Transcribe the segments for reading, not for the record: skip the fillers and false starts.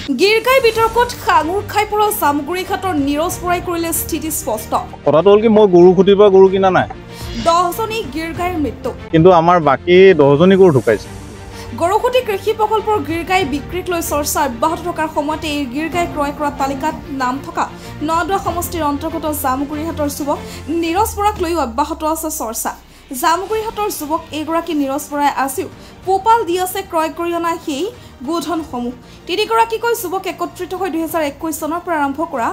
গিৰগাই বিতৰ্কত সাঙুৰ খাই পৰা জামুগুৰিঘাটৰ নীৰজ বৰাই কৰিলে স্থিতি স্পষ্ট। কথাটো হ'ল কি মই গৰু খুটিৰ পৰা গৰু কিনা নাই। 10জনী গিৰগাইৰ মৃত্যু, কিন্তু আমাৰ বাকী 10জনী গৰু ঢুকাইছে। গৰুখুটি কৃষি প্ৰকল্পৰ গিৰগাই বিক্ৰীক লৈ চৰ্চা অব্যাহত থকাৰ সময়তে এই গিৰগাই ক্ৰয় কৰা তালিকাত নাম থকা নদুৱা সমষ্টিৰ অন্তৰ্গত জামুগুৰিঘাটৰ যুৱক নীৰজ বৰাক লৈও অব্যাহত আছে চৰ্চা। জামুগুৰিঘাটৰ যুৱক এইগৰাকী নীৰজ বৰাই আজিও পোপাল দি আছে ক্ৰয় কৰি অনা সেই গোধনসমূহ। তিনিগৰাকীকৈ যুৱক একত্ৰিত হৈ 2021 চনৰ পৰা আৰম্ভ কৰা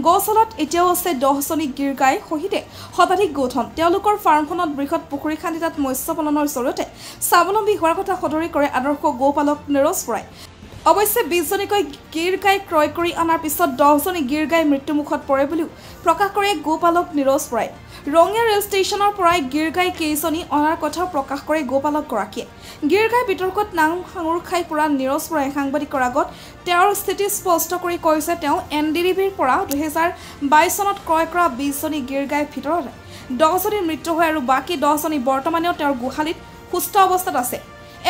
গছালাত এতিয়াও আছে 10জনী গিৰগাই সহিতে শতাধিক গোধন। তেওঁলোকৰ ফাৰ্মখনত বৃহৎ পুখুৰী খান্দি তাত মৎস্য পালনৰ জৰিয়তে স্বাৱলম্বী হোৱাৰ কথা সদৰি কৰে আদৰ্শ গোপালক নীৰজ বৰাই। অৱশ্যে 20জনীকৈ গিৰগাই ক্ৰয় কৰি অনাৰ পিছত 10জনী গিৰগাই মৃত্যুমুখত পৰে বুলিও প্ৰকাশ কৰে গোপালক নীৰজ বৰাই। ৰঙিয়া ৰেল ষ্টেচনৰ পৰাই গিৰগাই কেইজনী অনাৰ কথাও প্ৰকাশ কৰে গোপালকগৰাকীয়ে। গিৰগাই বিতৰ্কত নাম সাঙুৰ খাই পৰা নীৰজ বৰাই সাংবাদিকৰ আগত তেওঁৰ স্থিতি স্পষ্ট কৰি কৈছে তেওঁ NDDBৰ পৰা 2022 চনত ক্ৰয় কৰা 20জনী গিৰগাইৰ ভিতৰত 10জনীৰ মৃত্যু হয় আৰু বাকী 10জনী বৰ্তমানেও তেওঁৰ গোহালিত সুস্থ অৱস্থাত আছে।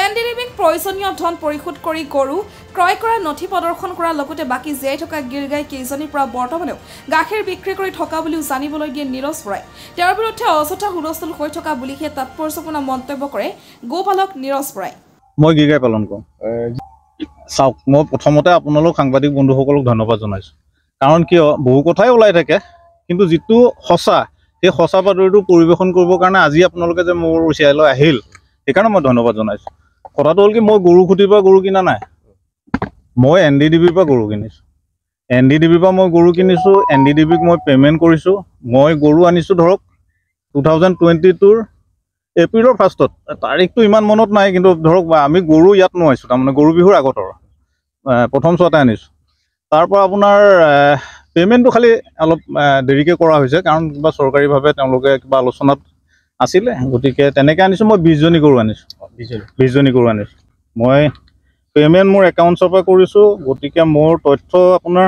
NDDBক প্ৰয়োজনীয় ধন পৰিশোধ কৰি গৰু ক্ৰয় কৰা নথি প্ৰদৰ্শন কৰাৰ লগতে বাকী জীয়াই থকা গিৰগাই কেইজনীৰ পৰা বৰ্তমানেও গাখীৰ বিক্ৰী কৰি থকা বুলিও জানিবলৈ দিয়ে নীৰজ বৰাই। তেওঁৰ বিৰুদ্ধে অযথা হুলস্থুল হৈ থকা বুলিহে তাৎপৰ্যপূৰ্ণ মন্তব্য কৰে গোপালক নীৰজ বৰাই। মই গিৰগাই পালন কৰোঁ। চাওক, মই প্ৰথমতে আপোনালোক সাংবাদিক বন্ধুসকলক ধন্যবাদ জনাইছোঁ। কাৰণ কিয়, বহু কথাই ওলাই থাকে, কিন্তু যিটো সঁচা সেই সঁচা বাতৰিটো পৰিৱেশন কৰিবৰ কাৰণে আজি আপোনালোকে যে মোৰ ওচৰলৈ আহিল, সেইকাৰণে মই ধন্যবাদ জনাইছোঁ। কথাটো হ'ল কি, মই গৰু খুটিৰ পৰা গৰু কিনা নাই, মই NDDBৰ পৰা গৰু কিনিছোঁ। NDDBৰ পৰা মই গৰু কিনিছোঁ, NDDBক মই পে'মেণ্ট কৰিছোঁ। মই গৰু আনিছোঁ ধৰক 2022ৰ এপ্ৰিলৰ 1st। তাৰিখটো ইমান মনত নাই, কিন্তু ধৰক আমি গৰু ইয়াত নোৱাৰিছোঁ, তাৰমানে গৰু বিহুৰ আগতৰ প্ৰথম চোৱাতে আনিছোঁ। তাৰ পৰা আপোনাৰ পে'মেণ্টটো খালি অলপ দেৰিকৈ কৰা হৈছে, কাৰণ কিবা চৰকাৰীভাৱে তেওঁলোকে কিবা আলোচনাত আছিলে, গতিকে তেনেকৈ আনিছোঁ। মই 20জনী গৰু আনিছোঁ, 20জনী গৰু আনিছোঁ। মই পে'মেণ্ট মোৰ একাউণ্টছৰ পৰা কৰিছোঁ, গতিকে মোৰ তথ্য আপোনাৰ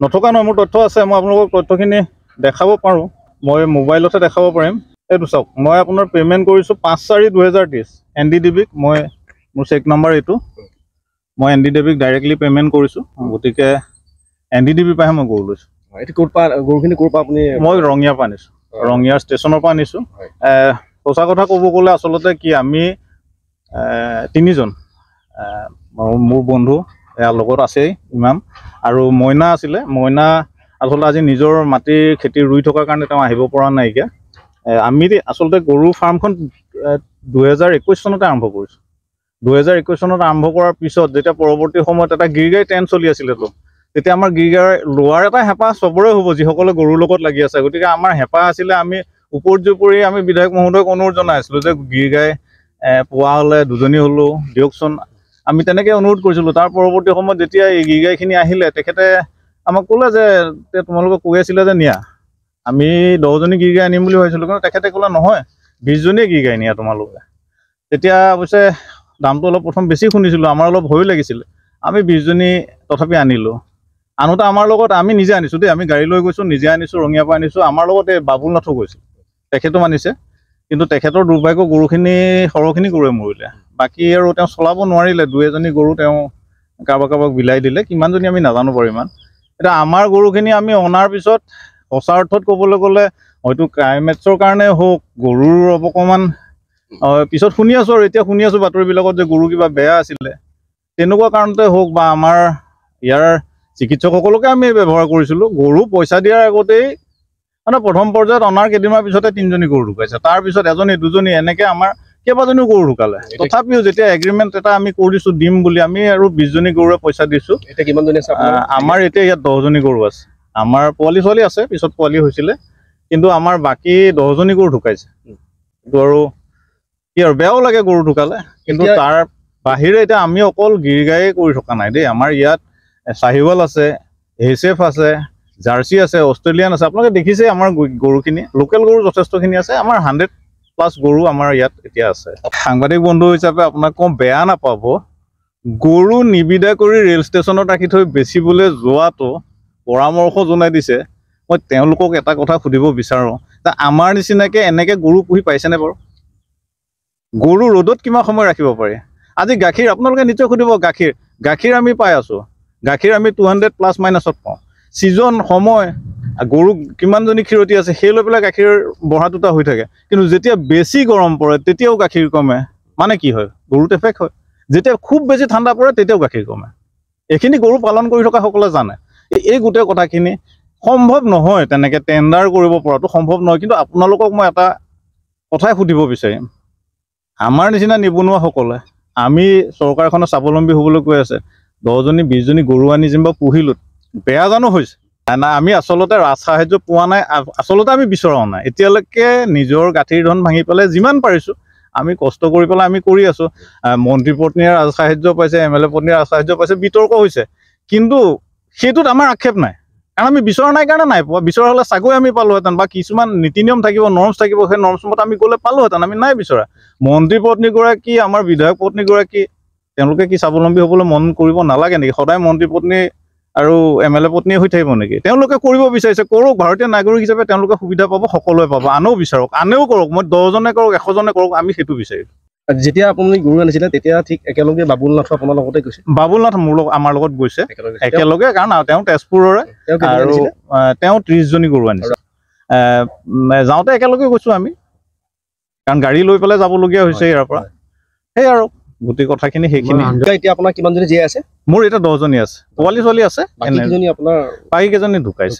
নথকা নহয়, মোৰ তথ্য আছে। মই আপোনালোকক তথ্যখিনি দেখাব পাৰোঁ, মই মোবাইলতে দেখাব পাৰিম। এইটো চাওক, মই আপোনাৰ পে'মেণ্ট কৰিছোঁ 5/4/2023 NDDBক। মোৰ চেক নাম্বাৰ এইটো, মই NDDBক ডাইৰেক্টলি পে'মেণ্ট কৰিছোঁ, গতিকে NDDBৰ পৰাহে মই গৰু লৈছোঁ। এইটো ক'ৰ পৰা গৰুখিনি ক'ৰ পৰা আপুনি? মই ৰঙিয়াৰ পৰা আনিছোঁ, ৰঙিয়াৰ ষ্টেচনৰ পৰা আনিছোঁ। সঁচা কথা ক'ব গ'লে আচলতে কি, আমি 3জন, মোৰ বন্ধু ইয়াৰ লগত আছেই ইমাম, আৰু মইনা আছিলে। মইনা আচলতে আজি নিজৰ মাটিৰ খেতি ৰুই থকাৰ কাৰণে তেওঁ আহিব পৰা নাইকিয়া। আমি আচলতে গৰু ফাৰ্মখন 2021 চনতে আৰম্ভ কৰিছোঁ। 2021 চনত আৰম্ভ কৰাৰ পিছত যেতিয়া পৰৱৰ্তী সময়ত এটা গিৰগাই ট্ৰেণ্ড চলি আছিলেতো, তেতিয়া আমাৰ গিৰগাই লোৱাৰ এটা হেঁপাহ চবৰে হ'ব যিসকলে গৰুৰ লগত লাগি আছে। গতিকে আমাৰ হেঁপাহ আছিলে, আমি ওপৰি আমি বিধায়ক মহোদয়ক অনুৰোধ জনাই আছিলোঁ যে গিৰগাই পোৱা হ'লে 2জনী হ'লেও দিয়কচোন, আমি তেনেকৈ অনুৰোধ কৰিছিলোঁ। তাৰ পৰৱৰ্তী সময়ত যেতিয়া এই গিৰগাইখিনি আহিলে, তেখেতে আমাক ক'লে যে তোমালোকে কৈ আছিলে যে নিয়া, আমি 10জনী গিৰগাই আনিম বুলি ভাবিছিলোঁ, কিন্তু তেখেতে ক'লে নহয় 20জনীয়ে গিৰগাই নিয়া তোমালোকে। তেতিয়া অৱশ্যে দামটো অলপ প্ৰথম বেছি শুনিছিলোঁ, আমাৰ অলপ ভয়ো লাগিছিলে। আমি 20জনী তথাপি আনিলোঁ। আনোতে আমাৰ লগত, আমি নিজে আনিছোঁ দেই, আমি গাড়ী লৈ গৈছোঁ, নিজে আনিছোঁ, ৰঙিয়াৰ পৰা আনিছোঁ। আমাৰ লগত এই বাবুল নাথো গৈছিল, তেখেতো আনিছে, কিন্তু তেখেতৰ দুৰ্ভাগ্য গৰুখিনি সৰহখিনি গৰুৱে মৰিলে। বাকী আৰু তেওঁ চলাব নোৱাৰিলে, 2-এজনী গৰু তেওঁ কাৰোবাক বিলাই দিলে, কিমানজনী আমি নাজানো বাৰু ইমান। এতিয়া আমাৰ গৰুখিনি আমি অনাৰ পিছত সঁচা অৰ্থত ক'বলৈ গ'লে হয়তো ক্লাইমেটছৰ কাৰণে হওক, গৰুৰ অকণমান পিছত শুনি আছোঁ, আৰু এতিয়া শুনি আছোঁ বাতৰিবিলাকত যে গৰু কিবা বেয়া আছিলে, তেনেকুৱা কাৰণতে হওক, বা আমাৰ ইয়াৰ চিকিৎসকসকলকে আমি ব্যৱহাৰ কৰিছিলোঁ। গৰু পইচা দিয়াৰ আগতেই মানে প্ৰথম পৰ্যায়ত অনাৰ কেইদিনমানৰ পিছতে 3জনী গৰু ঢুকাইছে, তাৰপিছত 1জনী 2জনী এনেকৈ আমাৰ কেইবাজনীও গৰু ঢুকালে। তথাপিও যেতিয়া এগ্ৰিমেণ্ট এটা আমি কৰি দিছোঁ দিম বুলি, আমি আৰু 20জনী গৰুৱে পইচা দিছোঁ। এতিয়া কিমানজনী আছে? আমাৰ এতিয়া ইয়াত 10জনী গৰু আছে। আমাৰ পোৱালি ছোৱালী আছে, পিছত পোৱালি হৈছিলে, কিন্তু আমাৰ বাকী 10জনী গৰু ঢুকাইছে। কিন্তু আৰু কি আৰু বেয়াও লাগে গৰু ঢুকালে, কিন্তু তাৰ বাহিৰে এতিয়া আমি অকল গিৰগায়ে কৰি থকা নাই দেই। আমাৰ ইয়াত চাহিৱাল আছে, HF আছে, জাৰ্চি আছে, অষ্ট্ৰেলিয়ান আছে। আপোনালোকে দেখিছে আমাৰ গৰুখিনি, লোকেল গৰু যথেষ্টখিনি আছে। আমাৰ 100+ গৰু আমাৰ ইয়াত এতিয়া আছে। সাংবাদিক বন্ধু হিচাপে আপোনাক কওঁ, বেয়া নাপাব, গৰু নিবিদা কৰি ৰেল ষ্টেচনত ৰাখি থৈ বেচিবলৈ যোৱাটো পৰামৰ্শ জনাই দিছে। মই তেওঁলোকক এটা কথা সুধিব বিচাৰোঁ, আমাৰ নিচিনাকৈ এনেকৈ গৰু পুহি পাইছেনে বাৰু? গৰু ৰ'দত কিমান সময় ৰাখিব পাৰি? আজি গাখীৰ আপোনালোকে নিশ্চয় সুধিব, গাখীৰ আমি পাই আছোঁ, গাখীৰ আমি 200 ± পাওঁ ছিজন সময় গৰু কিমানজনী ক্ষীৰতী আছে সেই লৈ পেলাই গাখীৰ বঢ়া টুটা হৈ থাকে কিন্তু যেতিয়া বেছি গৰম পৰে তেতিয়াও গাখীৰ কমে মানে কি হয় গৰুত এফেক্ট হয় যেতিয়া খুব বেছি ঠাণ্ডা পৰে তেতিয়াও গাখীৰ কমে এইখিনি গৰু পালন কৰি থকা সকলে জানে এই গোটেই কথাখিনি সম্ভৱ নহয় তেনেকৈ টেণ্ডাৰ কৰিব পৰাটো সম্ভৱ নহয় কিন্তু আপোনালোকক মই এটা কথাই সুধিব বিচাৰিম আমাৰ নিচিনা নিবনুৱাসকলে আমি চৰকাৰখনে স্বাৱলম্বী হ'বলৈ কৈ আছে 10জনী 20জনী গৰু আনি যেনিবা পুহিলোঁ বেয়া জানো হৈছে না আমি আচলতে ৰাজসাহায্য পোৱা নাই আচলতে আমি বিচৰাও নাই এতিয়ালৈকে নিজৰ গাঁঠিৰ ধন ভাঙি পেলাই যিমান পাৰিছোঁ আমি কষ্ট কৰি পেলাই আমি কৰি আছোঁ মন্ত্ৰী পত্নীয়ে ৰাজসাহায্য পাইছে MLA পত্নীয়ে ৰাজসাহায্য পাইছে বিতৰ্ক হৈছে কিন্তু সেইটোত আমাৰ আক্ষেপ নাই কাৰণ আমি বিচৰা নাই কাৰণে নাই পোৱা বিচৰা হ'লে চাগৈ আমি পালোহেঁতেন বা কিছুমান নীতি নিয়ম থাকিব নৰ্মছ থাকিব সেই নৰ্মছমত আমি গ'লে পালোহেঁতেন আমি নাই বিচৰা মন্ত্ৰী পত্নীগৰাকী আমাৰ বিধায়ক পত্নীগৰাকী তেওঁলোকে কি স্বাৱলম্বী হ'বলৈ মন কৰিব নালাগে নেকি সদায় মন্ত্ৰী পত্নী আৰু MLA পত্নীয়ে হৈ থাকিব নেকি তেওঁলোকে কৰিব বিচাৰিছে কৰক ভাৰতীয় নাগৰিক হিচাপে তেওঁলোকে সুবিধা পাব সকলোৱে পাব আনেও বিচাৰক আনেও কৰক মই 10জনে কৰক 100জনে কৰক আমি সেইটো বিচাৰিছোঁ যেতিয়া আপুনি গৰু আনিছিলে তেতিয়া ঠিক একেলগে বাবুল নাথ আপোনাৰ লগতে গৈছে বাবুল নাথ আমাৰ লগত গৈছে একেলগে কাৰণ তেওঁ তেজপুৰৰে আৰু তেওঁ 30জনী গৰু আনিছে যাওঁতে একেলগে গৈছোঁ আমি কাৰণ গাড়ী লৈ পেলাই যাবলগীয়া হৈছে ইয়াৰ পৰা সেই আৰু গোটেই কথাখিনি সেইখিনি এতিয়া আপোনাৰ কিমানজনী জীয়াই আছে মোৰ এতিয়া 10জনী আছে পোৱালি ছোৱালী আছে বাকীকেইজনী আপোনাৰ বাকীকেইজনী ঢুকাইছে